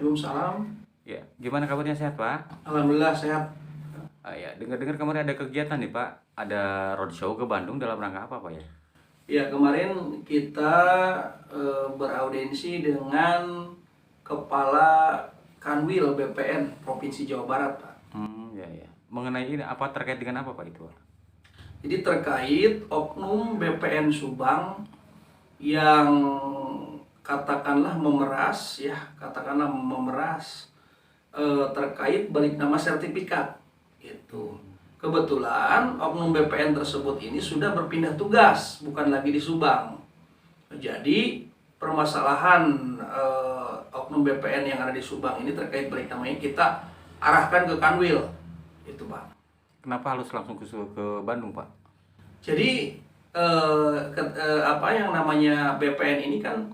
Waalaikumsalam. Ya, gimana kabarnya, sehat Pak? Alhamdulillah sehat. Ya, dengar-dengar kemarin ada kegiatan nih Pak, ada roadshow ke Bandung dalam rangka apa Pak ya? Ya, kemarin kita beraudiensi dengan Kepala Kanwil BPN Provinsi Jawa Barat, Pak. Ya ya. Mengenai ini apa terkait dengan apa Pak itu Pak? Jadi terkait oknum BPN Subang yang katakanlah memeras, terkait balik nama sertifikat. Itu. Kebetulan oknum BPN tersebut ini sudah berpindah tugas, bukan lagi di Subang. Jadi permasalahan oknum BPN yang ada di Subang ini terkait balik namanya kita arahkan ke Kanwil, itu Pak. Kenapa harus langsung ke Bandung Pak? Jadi apa yang namanya BPN ini kan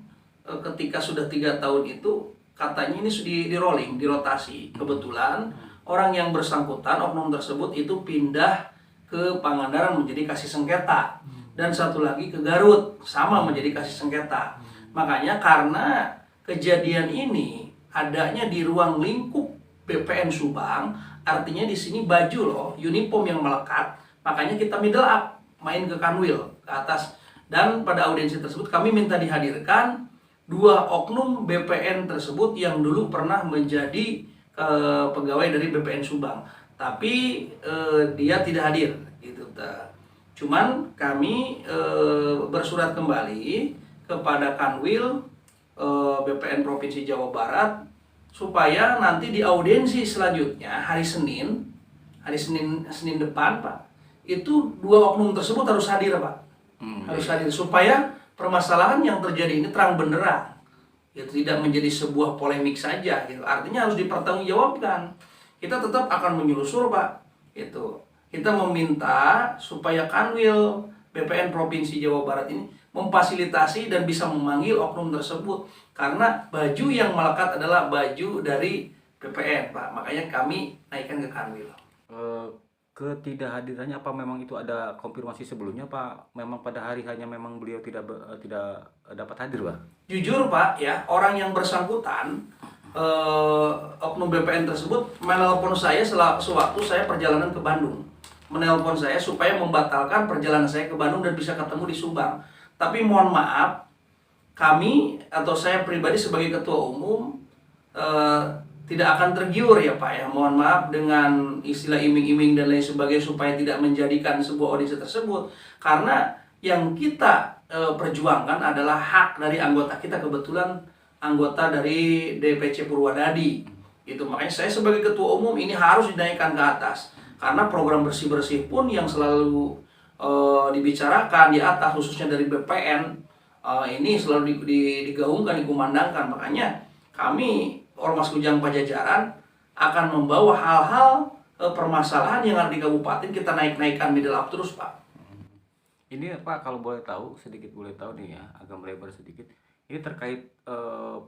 ketika sudah 3 tahun itu katanya ini sudah di rolling, dirotasi. Kebetulan orang yang bersangkutan oknum tersebut itu pindah ke Pangandaran menjadi kasih sengketa, dan satu lagi ke Garut sama menjadi kasih sengketa. Makanya karena kejadian ini adanya di ruang lingkup BPN Subang, artinya di sini baju loh, uniform yang melekat, makanya kita middle up, main ke Kanwil, ke atas. Dan pada audiensi tersebut kami minta dihadirkan 2 oknum BPN tersebut yang dulu pernah menjadi pegawai dari BPN Subang, tapi dia tidak hadir gitu. Cuman kami bersurat kembali kepada Kanwil BPN Provinsi Jawa Barat supaya nanti di audiensi selanjutnya hari Senin depan Pak, itu 2 oknum tersebut harus hadir Pak. Harus hadir supaya permasalahan yang terjadi ini terang benderang. Itu tidak menjadi sebuah polemik saja gitu. Artinya harus dipertanggungjawabkan. Kita tetap akan menyelusur Pak. Itu. Kita meminta supaya Kanwil BPN Provinsi Jawa Barat ini memfasilitasi dan bisa memanggil oknum tersebut, karena baju yang melekat adalah baju dari BPN Pak. Makanya kami naikkan ke Kanwil. Ketidakhadirannya apa memang itu ada konfirmasi sebelumnya Pak? Memang pada hari hanya memang beliau tidak dapat hadir Pak? Jujur Pak ya, orang yang bersangkutan oknum BPN tersebut menelpon saya sewaktu saya perjalanan ke Bandung. Menelpon saya supaya membatalkan perjalanan saya ke Bandung dan bisa ketemu di Subang. Tapi mohon maaf, kami atau saya pribadi sebagai ketua umum tidak akan tergiur ya Pak ya. Mohon maaf dengan istilah iming-iming dan lain sebagainya supaya tidak menjadikan sebuah audisi tersebut. Karena yang kita perjuangkan adalah hak dari anggota kita, kebetulan anggota dari DPC Purwadadi. Itu makanya saya sebagai ketua umum ini harus dinaikkan ke atas. Karena program bersih-bersih pun yang selalu dibicarakan di atas, khususnya dari BPN, ini selalu digaungkan, dikumandangkan. Makanya kami Ormas Kujang Pajajaran akan membawa hal-hal permasalahan yang ada di kabupaten, kita naik-naikkan middle up terus Pak. Ini Pak, kalau boleh tahu, sedikit boleh tahu nih ya, agak melebar sedikit. Ini terkait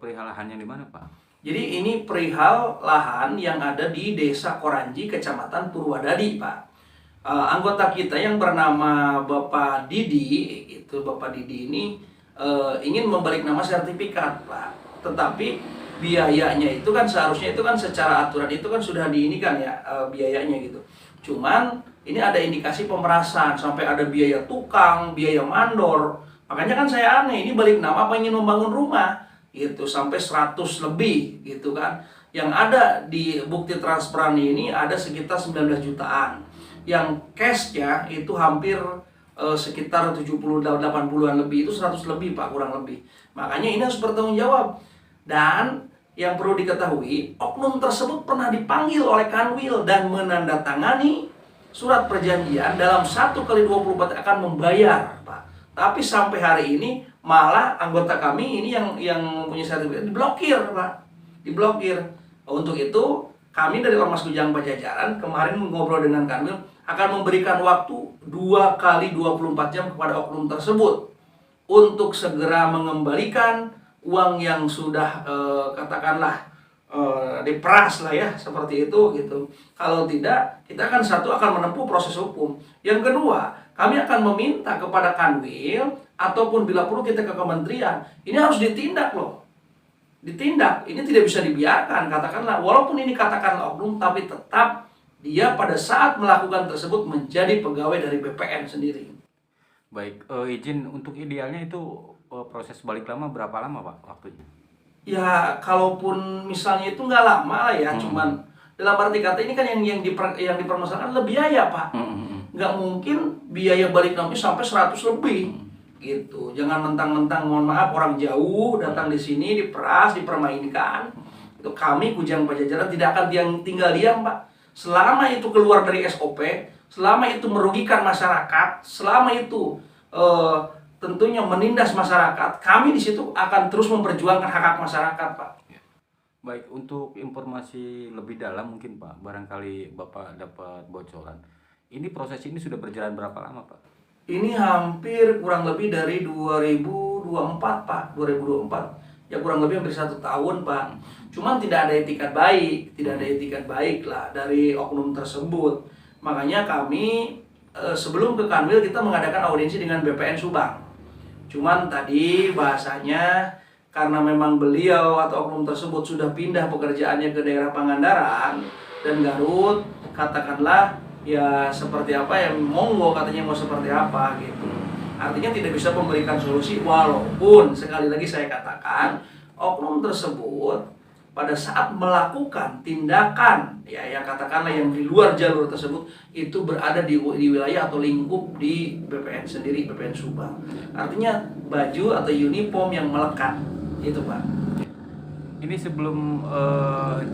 perihal lahannya di mana Pak? Jadi ini perihal lahan yang ada di Desa Koranji, Kecamatan Purwadadi Pak. Anggota kita yang bernama Bapak Didi, Bapak Didi ini ingin membalik nama sertifikat Pak. Tetapi biayanya itu kan seharusnya itu kan secara aturan itu kan sudah diinikan ya, biayanya gitu. Cuman ini ada indikasi pemerasan, sampai ada biaya tukang, biaya mandor. Makanya kan saya aneh, ini balik nama apa ingin membangun rumah gitu sampai 100 lebih gitu kan. Yang ada di bukti transparan ini ada sekitar 19 jutaan. Yang cash-nya itu hampir sekitar 70-80-an lebih, itu 100 lebih Pak, kurang lebih. Makanya ini harus bertanggung jawab. Dan yang perlu diketahui, oknum tersebut pernah dipanggil oleh Kanwil dan menandatangani surat perjanjian dalam 1x24 akan membayar Pak. Tapi sampai hari ini malah anggota kami ini yang mempunyai sertifikat diblokir Pak. Diblokir. Untuk itu kami dari Ormas Kujang Pajajaran kemarin ngobrol dengan Kanwil akan memberikan waktu 2x24 jam kepada oknum tersebut untuk segera mengembalikan uang yang sudah katakanlah diperas lah ya, seperti itu gitu. Kalau tidak, kita akan menempuh proses hukum. Yang kedua, kami akan meminta kepada Kanwil ataupun bila perlu kita ke kementerian, ini harus ditindak loh. ditindak. Ini tidak bisa dibiarkan. Katakanlah, walaupun ini katakanlah oknum, tapi tetap dia pada saat melakukan tersebut menjadi pegawai dari BPN sendiri. Baik, izin untuk idealnya itu proses balik lama berapa lama Pak waktunya? Ya, kalaupun misalnya itu nggak lama lah ya, cuman dalam arti kata ini kan yang dipermasalahkan lebih biaya, Pak. Nggak mungkin biaya balik nama sampai 100 lebih. Gitu. Jangan mentang-mentang, mohon maaf, orang jauh datang di sini diperas, dipermainkan. Itu kami Kujang Pajajaran tidak akan tinggal diam, Pak. Selama itu keluar dari SOP, selama itu merugikan masyarakat, selama itu tentunya menindas masyarakat, kami di situ akan terus memperjuangkan hak-hak masyarakat, Pak. Baik, untuk informasi lebih dalam mungkin Pak, barangkali Bapak dapat bocoran. Ini proses ini sudah berjalan berapa lama Pak? Ini hampir kurang lebih dari 2024, Pak. 2024. Ya kurang lebih hampir 1 tahun, Pak. Cuman tidak ada etikat baik lah dari oknum tersebut. Makanya kami sebelum ke Kanwil kita mengadakan audiensi dengan BPN Subang. Cuman tadi bahasanya karena memang beliau atau oknum tersebut sudah pindah pekerjaannya ke daerah Pangandaran dan Garut, katakanlah ya seperti apa ya, monggo katanya mau seperti apa gitu. Artinya tidak bisa memberikan solusi, walaupun sekali lagi saya katakan oknum tersebut pada saat melakukan tindakan ya yang katakanlah yang di luar jalur tersebut itu berada di wilayah atau lingkup di BPN sendiri, BPN Subang. Artinya baju atau uniform yang melekat itu, Pak. Ini sebelum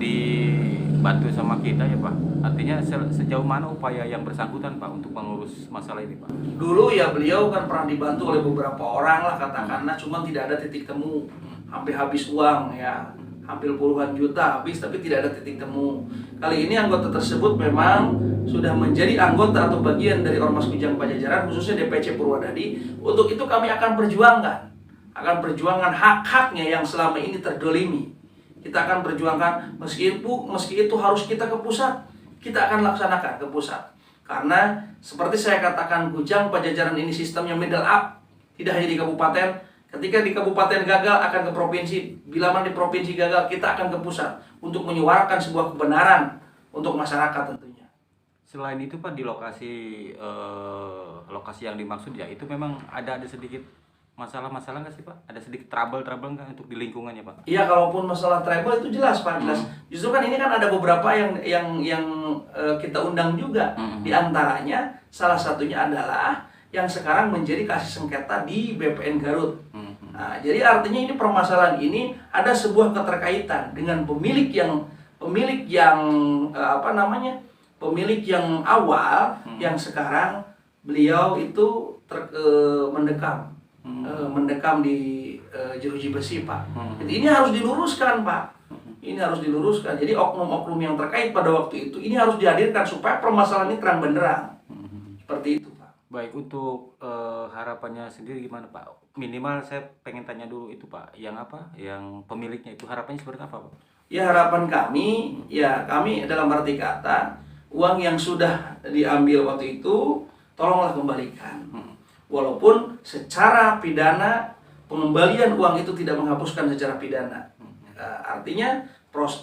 dibantu sama kita ya Pak, artinya sejauh mana upaya yang bersangkutan Pak untuk mengurus masalah ini Pak? Dulu ya beliau kan pernah dibantu oleh beberapa orang lah katakanlah, cuma tidak ada titik temu, hampir habis uang ya, hampir puluhan juta habis tapi tidak ada titik temu. Kali ini anggota tersebut memang sudah menjadi anggota atau bagian dari Ormas Kujang Pajajaran, khususnya DPC Purwodadi. Untuk itu kami akan perjuangkan hak-haknya yang selama ini terdolimi. Kita akan perjuangkan meski itu harus kita ke pusat, kita akan laksanakan ke pusat. Karena seperti saya katakan, Kujang Pajajaran ini sistemnya middle up, tidak hanya di kabupaten. Ketika di kabupaten gagal akan ke provinsi, bila mana di provinsi gagal kita akan ke pusat untuk menyuarakan sebuah kebenaran untuk masyarakat tentunya. Selain itu Pak, di lokasi yang dimaksud ya itu memang ada sedikit masalah-masalah nggak sih Pak? Ada sedikit trouble nggak untuk di lingkungannya Pak? Iya, kalaupun masalah trouble itu jelas Pak, jelas. Justru kan ini kan ada beberapa yang kita undang juga. Di antaranya salah satunya adalah yang sekarang menjadi kasus sengketa di BPN Garut. Nah, jadi artinya ini permasalahan ini ada sebuah keterkaitan dengan pemilik yang awal yang sekarang beliau itu mendekam di jeruji besi Pak. Jadi ini harus diluruskan Pak. Ini harus diluruskan. Jadi oknum-oknum yang terkait pada waktu itu ini harus dihadirkan supaya permasalahan ini terang benderang. Seperti itu Pak. Baik, untuk harapannya sendiri gimana Pak? Minimal saya pengen tanya dulu itu Pak, yang pemiliknya itu harapannya seperti apa Pak? Ya harapan kami dalam arti kata uang yang sudah diambil waktu itu tolonglah kembalikan. Walaupun secara pidana pengembalian uang itu tidak menghapuskan secara pidana. Artinya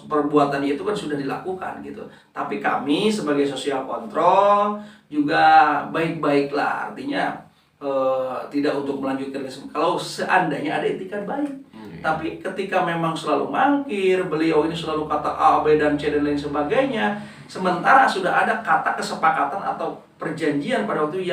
perbuatan itu kan sudah dilakukan gitu. Tapi kami sebagai sosial kontrol juga baik-baiklah, artinya tidak untuk melanjutkan kalau seandainya ada etikat baik. Tapi ketika memang selalu mangkir, beliau ini selalu kata A, B, dan C dan lain sebagainya, sementara sudah ada kata kesepakatan atau perjanjian pada waktu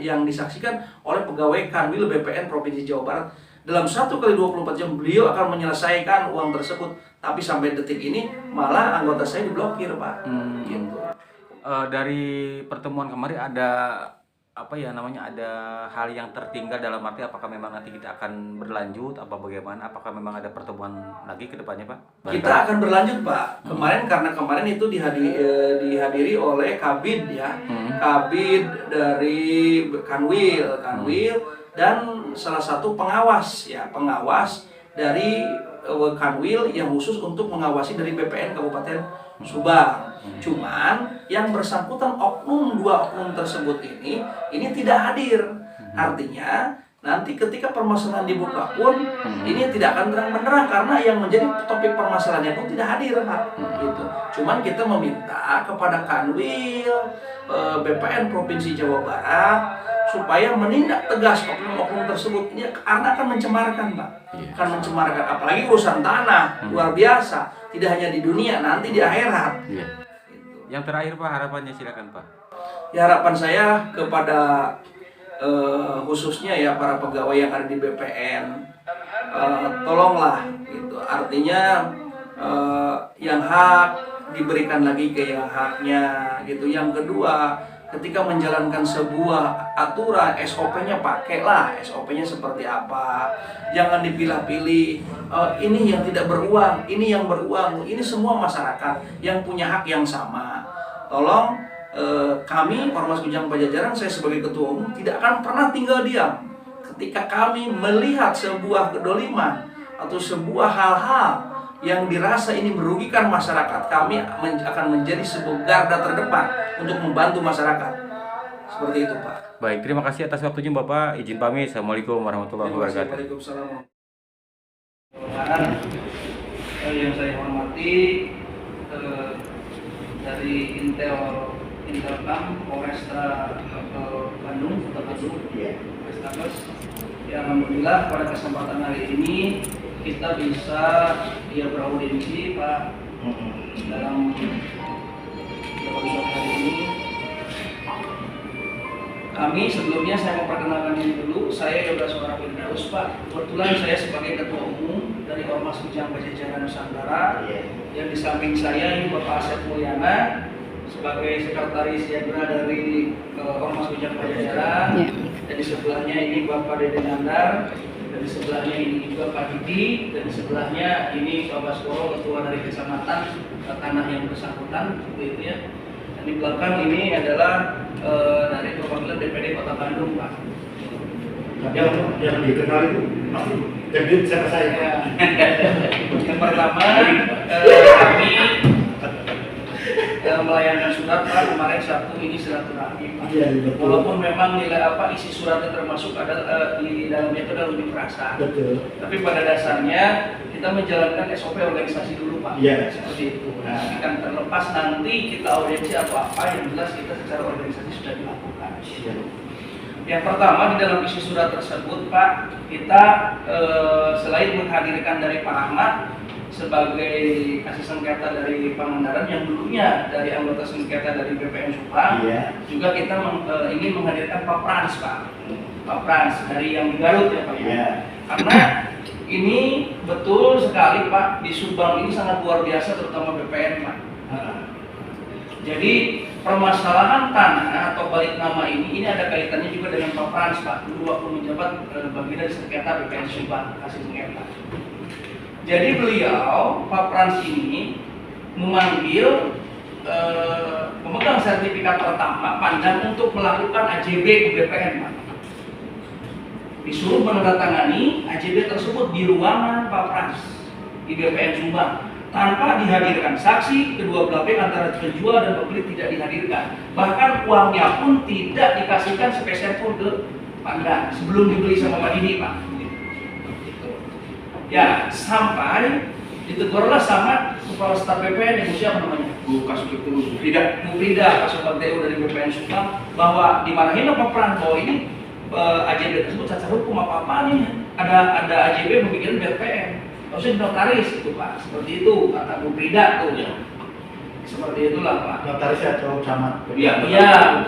yang disaksikan oleh pegawai Kanwil BPN Provinsi Jawa Barat, dalam 1 kali 24 jam beliau akan menyelesaikan uang tersebut. Tapi sampai detik ini malah anggota saya diblokir Pak. Gitu. Dari pertemuan kemarin ada ada hal yang tertinggal, dalam arti apakah memang nanti kita akan berlanjut apa bagaimana, apakah memang ada pertemuan lagi ke depannya Pak? Kita akan berlanjut Pak. Kemarin itu dihadiri oleh Kabid ya. Kabid dari Kanwil dan salah satu pengawas dari Kanwil yang khusus untuk mengawasi dari BPN Kabupaten Subang. Cuman yang bersangkutan dua oknum tersebut ini tidak hadir. Artinya nanti ketika permasalahan dibuka pun ini tidak akan terang benderang karena yang menjadi topik permasalahannya pun tidak hadir, Pak. Gitu. Cuman kita meminta kepada Kanwil BPN Provinsi Jawa Barat supaya menindak tegas oknum-oknum tersebut. Ini karena akan mencemarkan, Pak. Akan mencemarkan, apalagi urusan tanah luar biasa. Tidak hanya di dunia, nanti di akhirat. Gitu. Yang terakhir Pak, harapannya silakan Pak. Ya, harapan saya kepada khususnya ya para pegawai yang ada di BPN, tolonglah gitu. Artinya yang hak diberikan lagi ke yang haknya gitu. Yang kedua, ketika menjalankan sebuah aturan, SOP-nya pakailah SOP-nya seperti apa. Jangan dipilah-pilih, ini yang tidak beruang, ini yang beruang. Ini semua masyarakat yang punya hak yang sama. Tolong kami Ormas Kujang Pajajaran, saya sebagai ketua umum tidak akan pernah tinggal diam ketika kami melihat sebuah kedoliman atau sebuah hal-hal yang dirasa ini merugikan masyarakat. Kami akan menjadi sebuah garda terdepan untuk membantu masyarakat. Seperti itu, Pak. Baik, terima kasih atas waktunya Bapak. Izin pamit. Assalamualaikum warahmatullahi wabarakatuh. Waalaikumsalam. Yang saya hormati dari Intelkam Polresta Bandung, Kota Bandung, Polrestabes. Ya, alhamdulillah pada kesempatan hari ini kita bisa beraudiensi, Pak, dalam hari ini. Kami sebelumnya saya memperkenalkan diri dulu, saya Yoga Suara Firdaus, Pak. Kebetulan saya sebagai ketua umum dari Ormas Kujang Pajajaran Nusantara. Yang di samping saya ini Bapak Asep Mulyana sebagai sekretaris jenderal dari Ormas Kujang Pajajaran. Dan di sebelahnya ini Bapak Dede Nandar, dan di sebelahnya ini juga Pak Didi, dan di sebelahnya ini Pak Baskoro, ketua dari kecamatan tanah yang bersangkutan, seperti itu ya. Dan di belakang ini adalah dari perwakilan DPD Kota Bandung, Pak. Yang dikenal itu jadi siapa saya? Ya. Yang pertama kami melayangkan surat, Pak, kemarin Sabtu ini silaturahmi, Pak. Walaupun memang nilai isi suratnya termasuk ada di dalamnya itu adalah unjuk rasa. Betul. Tapi pada dasarnya kita menjalankan SOP organisasi dulu, Pak. Seperti itu. Nah, akan terlepas nanti kita audiensi atau apa yang jelas kita secara organisasi sudah dilakukan. Yang pertama di dalam isi surat tersebut, Pak, kita selain menghadirkan dari Pak Ahmad sebagai kasih sengketa dari Pangandaran yang dulunya dari anggota sengketa dari BPN Subang, juga kita ingin menghadirkan Pak Frans, Pak. Pak Frans dari yang di Garut ya, Pak. Karena ini betul sekali, Pak, di Subang ini sangat luar biasa, terutama BPN, Pak. Jadi permasalahan tanah atau balik nama ini ada kaitannya juga dengan Pak Frans, Pak. Dulu waktu menjabat bagian dari sengketa BPN Subang, kasih sengketa. Jadi beliau, Pak Frans ini memanggil pemegang sertifikat pertama Pandan untuk melakukan AJB ke BPN, Pak. Disuruh menandatangani AJB tersebut di ruangan Pak Frans di BPN Subang tanpa dihadirkan saksi. Kedua belah pihak antara penjual dan pembeli tidak dihadirkan. Bahkan uangnya pun tidak dikasihkan sepeser pun ke Pandan sebelum dibeli sama Pak Didi, Pak. Ya, sampai ditegurlah sama kepala staf BPN yang siapa namanya? Bu Frida, Kasubag TU dari BPN Subang, bahwa dimarahin Pak Frans bahwa ini AJB tersebut cacat hukum apa nih? Ada AJB membikin BPN, harusnya notaris itu, Pak. Seperti itu kata Bu Frida tuh ya. Seperti itulah, Pak. Notaris atau camat? Iya,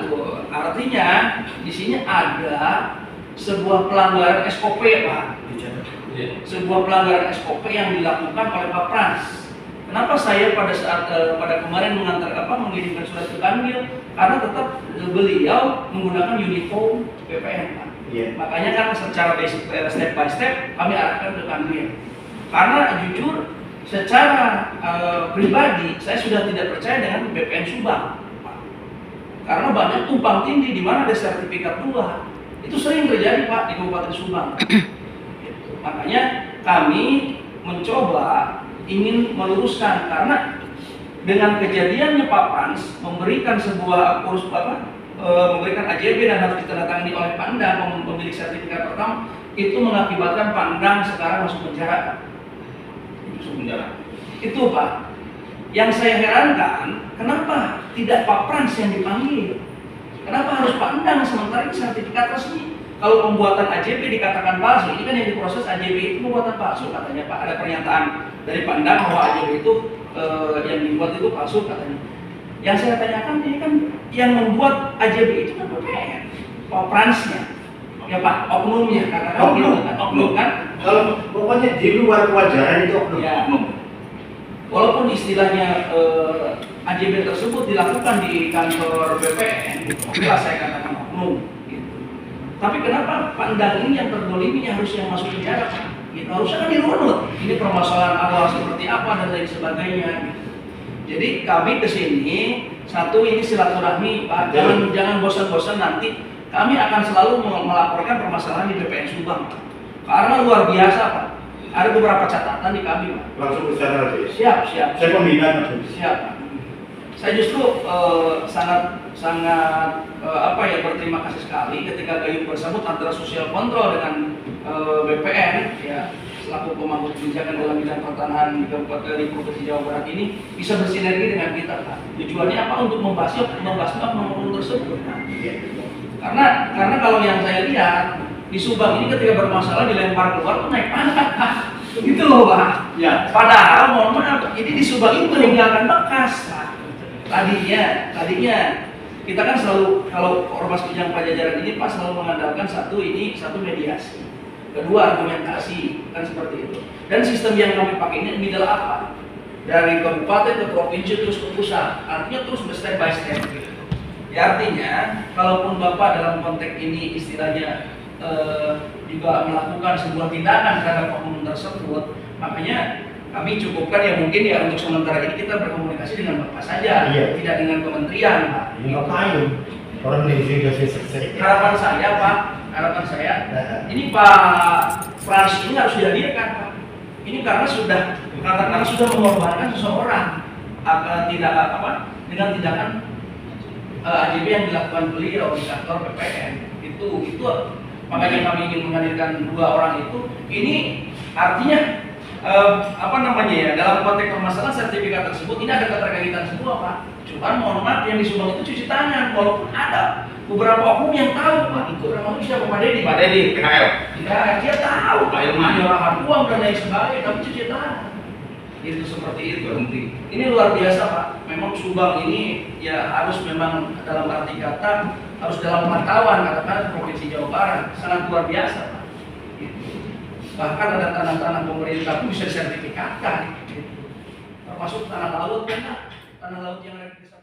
betul. Artinya di sini ada sebuah pelanggaran SOP, Pak. Sebuah pelanggaran SOP yang dilakukan oleh Pak Frans. Kenapa saya pada saat pada kemarin mengirimkan surat ke Kanwil? Karena tetap beliau menggunakan uniform BPN, Pak. Makanya kan secara basic step by step kami arahkan ke Kanwil. Karena jujur secara pribadi saya sudah tidak percaya dengan BPN Subang, Pak. Karena banyak tumpang tindih di mana ada sertifikat 2. Itu sering terjadi, Pak, di Kabupaten Subang. Makanya kami mencoba ingin meluruskan, karena dengan kejadiannya Pak Frans memberikan sebuah memberikan AJB dan harus ditandatangani oleh Pangdam pemilik sertifikat pertama, itu mengakibatkan Pangdam sekarang masuk penjara. Masuk penjara. Itu Pak. Yang saya herankan, kenapa tidak Pak Prans yang dipanggil? Kenapa harus Pangdam sementara ini sertifikat resmi? Kalau pembuatan AJB dikatakan palsu, ini kan yang diproses AJB itu pembuatan palsu katanya Pak. Ada pernyataan dari Pangdam bahwa AJB itu yang dibuat itu palsu katanya. Yang saya tanyakan ini kan yang membuat AJB itu kan BPN, Pak Pransnya, ya Pak, oknumnya katakan gitu kan, oknum kan? Kalau pokoknya di luar kewajaran itu oknum. Ya. Walaupun istilahnya AJB tersebut dilakukan di kantor BPN, itulah saya katakan oknum. Gitu. Tapi kenapa Pangdam ini yang terdolimi harus yang masuk penjara? Gitu. Harusnya kan dirunut. Ini permasalahan awal seperti apa dan lain sebagainya. Gitu. Jadi kami kesini, satu ini silaturahmi, Pak. Jangan bosan-bosan nanti. Kami akan selalu melaporkan permasalahan di BPN Subang, Pak. Karena luar biasa, Pak. Ada beberapa catatan di kami, Pak. Langsung ke sana aja. Siap. Saya pembinaan Mas. Siap, Pak. Saya justru sangat berterima kasih sekali ketika gayung bersambut antara sosial kontrol dengan BPN, ya, selaku pemangku kebijakan dalam bidang pertanahan di Kabupaten di Provinsi Jawa Barat ini bisa bersinergi dengan kita, Pak. Tujuannya apa? Untuk membahas oknum tersebut, Pak. Karena kalau yang saya lihat di Subang ini ketika bermasalah dilempar keluar tuh naik pangkat, Pak. Gitu loh, Pak. Ya. Padahal mohon maaf, ini di Subang itu meninggalkan bekas, Pak. Tadinya kita kan selalu, kalau Ormas Kujang Pajajaran ini Pak selalu mengandalkan satu mediasi, kedua argumentasi, kan seperti itu. Dan sistem yang kami pakai ini adalah apa? Dari kabupaten ke provinsi terus ke pusat, artinya terus step by step. Gitu. Ya artinya, kalaupun Bapak dalam konteks ini istilahnya juga melakukan sebuah tindakan terhadap oknum tersebut, makanya kami cukupkan ya mungkin ya untuk sementara ini kita berkomunikasi dengan Bapak saja, tidak dengan kementerian, Pak. Ngapain? Orang investigasi selesai. Harapan saya, ini Pak Prans ini harus dihadirkan, Pak. Ini karena sudah mengorbankan seseorang dengan tindakan AJB yang dilakukan beliau di kantor BPN. Itu makanya kami ingin menghadirkan dua orang itu. Ini artinya dalam konteks permasalahan sertifikat tersebut ini ada keterkaitan semua, Pak. Cuman mohon maaf yang di Subang itu cuci tangan, walaupun ada beberapa oknum yang tahu, Pak. Itu orang siapa Pak Dedi? Pak Dedi, PKL. Ya, dia tahu Pak Ilman nyerahkan uang dan lain sebagainya, tapi cuci tangan. Itu seperti itu. Ini luar biasa, Pak. Memang Subang ini ya harus memang dalam arti kata harus dalam pantauan katakan Provinsi Jawa Barat sangat luar biasa, Pak. Bahkan ada tanah-tanah pemerintah pun bisa disertifikatkan, termasuk tanah laut yang ada di desa.